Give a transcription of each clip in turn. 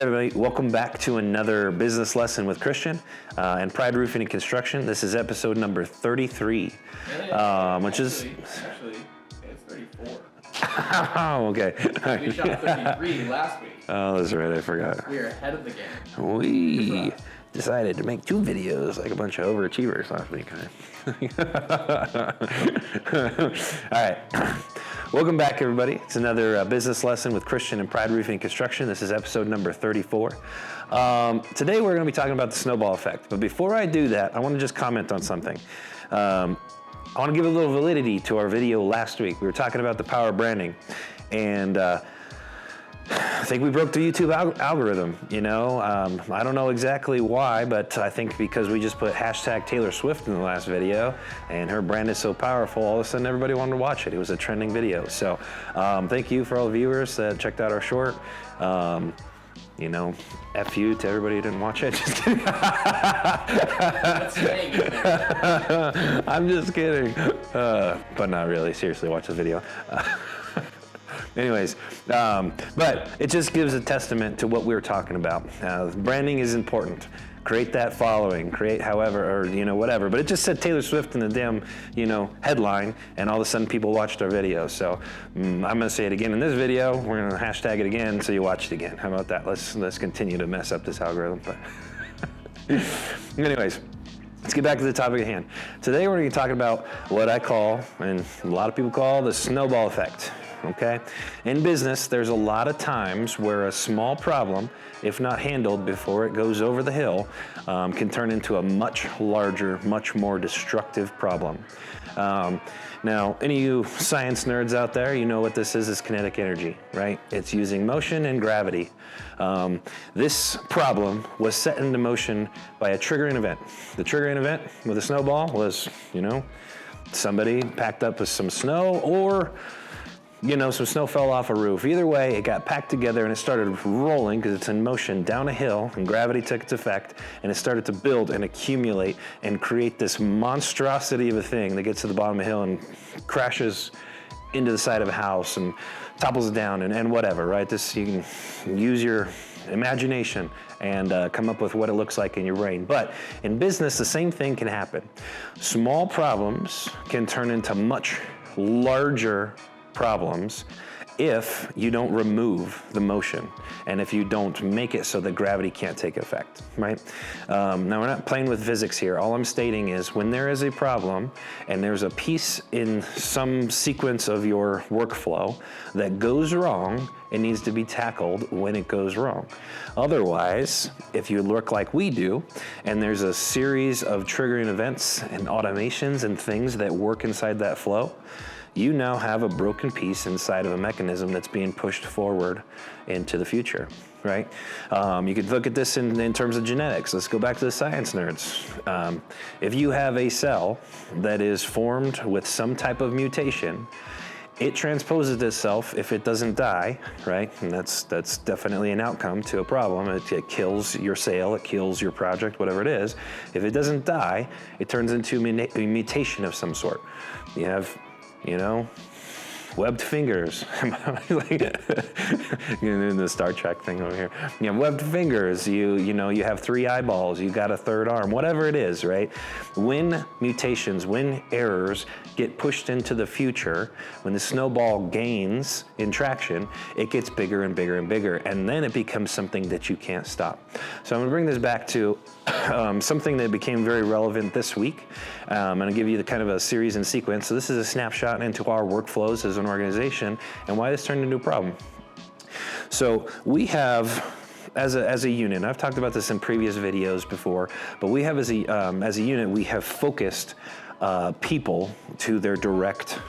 Everybody, welcome back to another business lesson with Christian and Pride Roofing and Construction. This is episode number 33, which is... Actually, it's 34. Oh, okay. We shot 33 last week. Oh, that's right, I forgot. We are ahead of the game. We decided to make 2 videos like a bunch of overachievers last week. All right. Welcome back, everybody. It's another business lesson with Christian and Pride Roofing and Construction. This is episode number 34. Today we're going to be talking about the snowball effect. But before I do that, I want to just comment on something. I want to give a little validity to our video last week. We were talking about the power of branding. And I think we broke the YouTube algorithm, you know. I don't know exactly why, but I think because we just put hashtag Taylor Swift in the last video and her brand is so powerful, all of a sudden everybody wanted to watch it. It was a trending video. So thank you for all the viewers that checked out our short. You know, F you to everybody who didn't watch it. Just kidding. I'm just kidding. But not really. Seriously, watch the video. Anyways, but it just gives a testament to what we were talking about. Branding is important. Create that following, create however, or, you know, whatever. But it just said Taylor Swift in the damn, you know, headline, and all of a sudden people watched our video. So I'm going to say it again in this video. We're going to hashtag it again so you watch it again. How about that? Let's continue to mess up this algorithm. But anyways. Let's get back to the topic at hand. Today we're going to be talking about what I call, and a lot of people call, the snowball effect. Okay? In business, there's a lot of times where a small problem, if not handled before it goes over the hill, can turn into a much larger, much more destructive problem. Now, any of you science nerds out there, you know what this is kinetic energy, right? It's using motion and gravity. This problem was set into motion by a triggering event. The triggering event with a snowball was, you know, somebody packed up with some snow, or, you know, some snow fell off a roof. Either way, it got packed together and it started rolling because it's in motion down a hill, and gravity took its effect, and it started to build and accumulate and create this monstrosity of a thing that gets to the bottom of the hill and crashes into the side of a house and topples down and whatever, right? This, you can use your imagination and come up with what it looks like in your brain. But in business, the same thing can happen. Small problems can turn into much larger problems if you don't remove the motion and if you don't make it so that gravity can't take effect, right? Now, we're not playing with physics here. All I'm stating is when there is a problem and there's a piece in some sequence of your workflow that goes wrong, it needs to be tackled when it goes wrong. Otherwise, if you work like we do, and there's a series of triggering events and automations and things that work inside that flow, you now have a broken piece inside of a mechanism that's being pushed forward into the future, right? You could look at this in terms of genetics. Let's go back to the science nerds. If you have a cell that is formed with some type of mutation, it transposes itself if it doesn't die, right? And that's definitely an outcome to a problem. It kills your sale, it kills your project, whatever it is. If it doesn't die, it turns into a mutation of some sort. You have, you know, webbed fingers. Like, in the Star Trek thing over here. You have webbed fingers, you know, you have 3 eyeballs, you got a 3rd arm, whatever it is, right? When mutations, when errors get pushed into the future, when the snowball gains in traction, it gets bigger and bigger and bigger, and then it becomes something that you can't stop. So I'm gonna bring this back to something that became very relevant this week. I'm gonna give you the kind of a series and sequence. So this is a snapshot into our workflows as an organization and why this turned into a problem. So we have, as a unit, and I've talked about this in previous videos before, but we have as a unit, we have focused people to their direct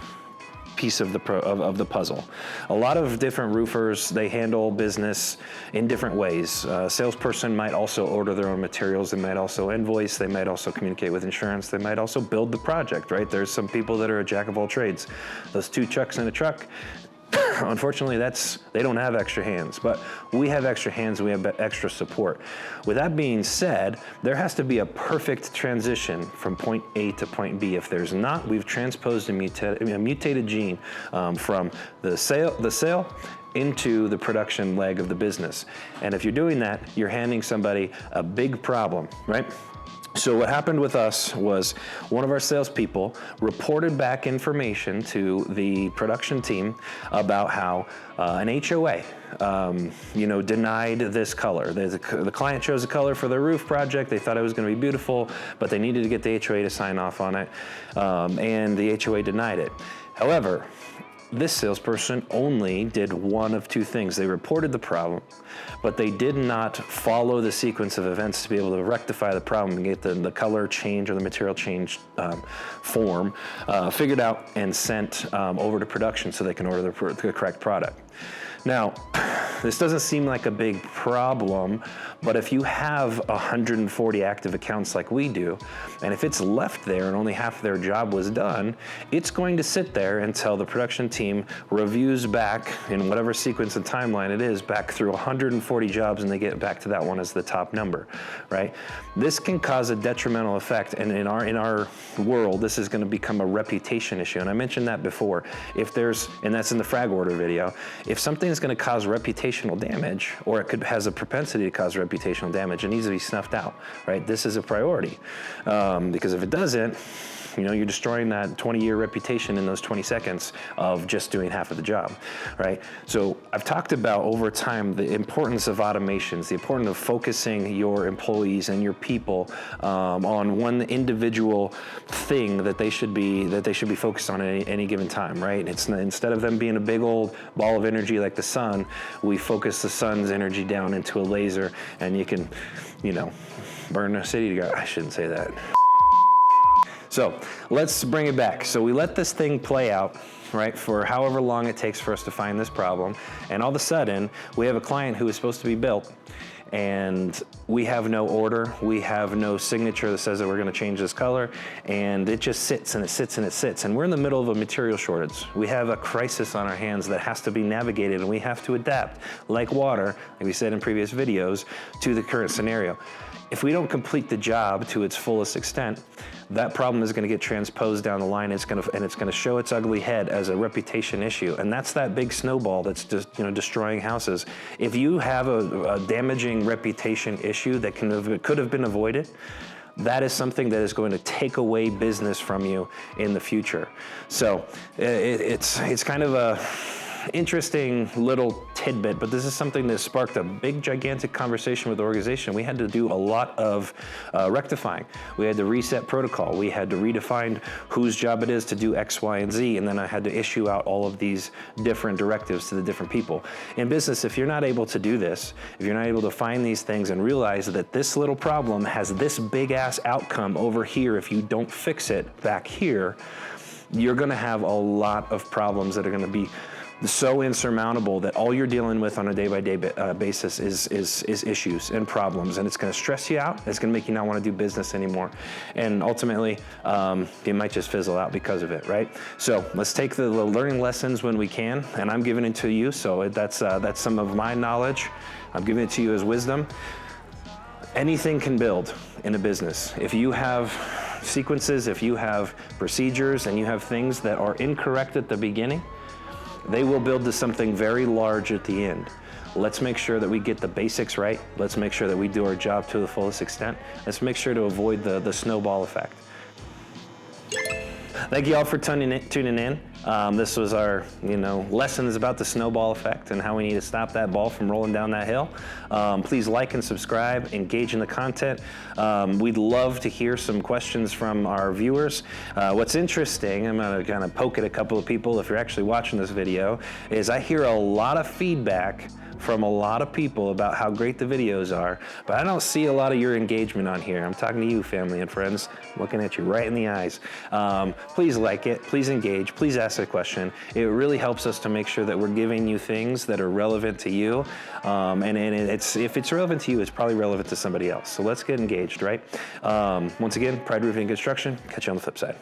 piece of the puzzle. A lot of different roofers, they handle business in different ways. A salesperson might also order their own materials, they might also invoice, they might also communicate with insurance, they might also build the project, right? There's some people that are a jack of all trades. Those 2 chucks in a truck, unfortunately, they don't have extra hands, but we have extra hands, we have extra support. With that being said, there has to be a perfect transition from point A to point B. If there's not, we've transposed a mutated gene from the sale into the production leg of the business. And if you're doing that, you're handing somebody a big problem, right? So what happened with us was one of our salespeople reported back information to the production team about how an HOA, denied this color. The client chose a color for their roof project. They thought it was going to be beautiful, but they needed to get the HOA to sign off on it, and the HOA denied it. However, this salesperson only did one of two things. They reported the problem, but they did not follow the sequence of events to be able to rectify the problem and get the color change or the material change form figured out and sent over to production so they can order the correct product. Now, this doesn't seem like a big problem, but if you have 140 active accounts like we do, and if it's left there and only half of their job was done, it's going to sit there until the production team reviews back in whatever sequence and timeline it is, back through 140 jobs, and they get back to that one as the top number, right? This can cause a detrimental effect, and in our world, this is going to become a reputation issue. And I mentioned that before. And that's in the frag order video, if something is going to cause reputational damage, or has a propensity to cause reputational damage, it needs to be snuffed out, right? This is a priority, because if it doesn't, you're destroying that 20-year reputation in those 20 seconds of just doing half of the job, right? So I've talked about over time the importance of automations, the importance of focusing your employees and your people on one individual thing that they should be focused on at any given time, right? Instead of them being a big old ball of energy like the sun, we focus the sun's energy down into a laser, and you can, burn a city together. I shouldn't say that. So let's bring it back. So we let this thing play out, right, for however long it takes for us to find this problem. And all of a sudden, we have a client who is supposed to be built, and we have no order. We have no signature that says that we're going to change this color. And it just sits and it sits and it sits. And we're in the middle of a material shortage. We have a crisis on our hands that has to be navigated, and we have to adapt like water, like we said in previous videos, to the current scenario. If we don't complete the job to its fullest extent, that problem is going to get transposed down the line, and it's going to show its ugly head as a reputation issue. And that's that big snowball that's just destroying houses. If you have a damaging reputation issue that could have been avoided, that is something that is going to take away business from you in the future. So it's kind of a interesting little tidbit, but this is something that sparked a big, gigantic conversation with the organization. We had to do a lot of rectifying. We had to reset protocol. We had to redefine whose job it is to do X, Y, and Z, and then I had to issue out all of these different directives to the different people. In business, if you're not able to do this, if you're not able to find these things and realize that this little problem has this big-ass outcome over here, if you don't fix it back here, you're gonna have a lot of problems that are gonna be so insurmountable that all you're dealing with on a day-by-day basis is issues and problems, and it's going to stress you out. It's going to make you not want to do business anymore, and ultimately, it might just fizzle out because of it, right? So let's take the learning lessons when we can, and I'm giving it to you. So that's some of my knowledge. I'm giving it to you as wisdom. Anything can build in a business. If you have sequences, if you have procedures, and you have things that are incorrect at the beginning, they will build to something very large at the end. Let's make sure that we get the basics right. Let's make sure that we do our job to the fullest extent. Let's make sure to avoid the snowball effect. Thank you all for tuning in. This was our, lessons about the snowball effect and how we need to stop that ball from rolling down that hill. Please like and subscribe, engage in the content. We'd love to hear some questions from our viewers. What's interesting, I'm gonna kind of poke at a couple of people if you're actually watching this video, is I hear a lot of feedback from a lot of people about how great the videos are, but I don't see a lot of your engagement on here. I'm talking to you, family and friends, looking at you right in the eyes. Please like it, please engage, please ask a question. It really helps us to make sure that we're giving you things that are relevant to you, and if it's relevant to you, it's probably relevant to somebody else. So let's get engaged, right? Once again, Pride Roofing and Construction. Catch you on the flip side.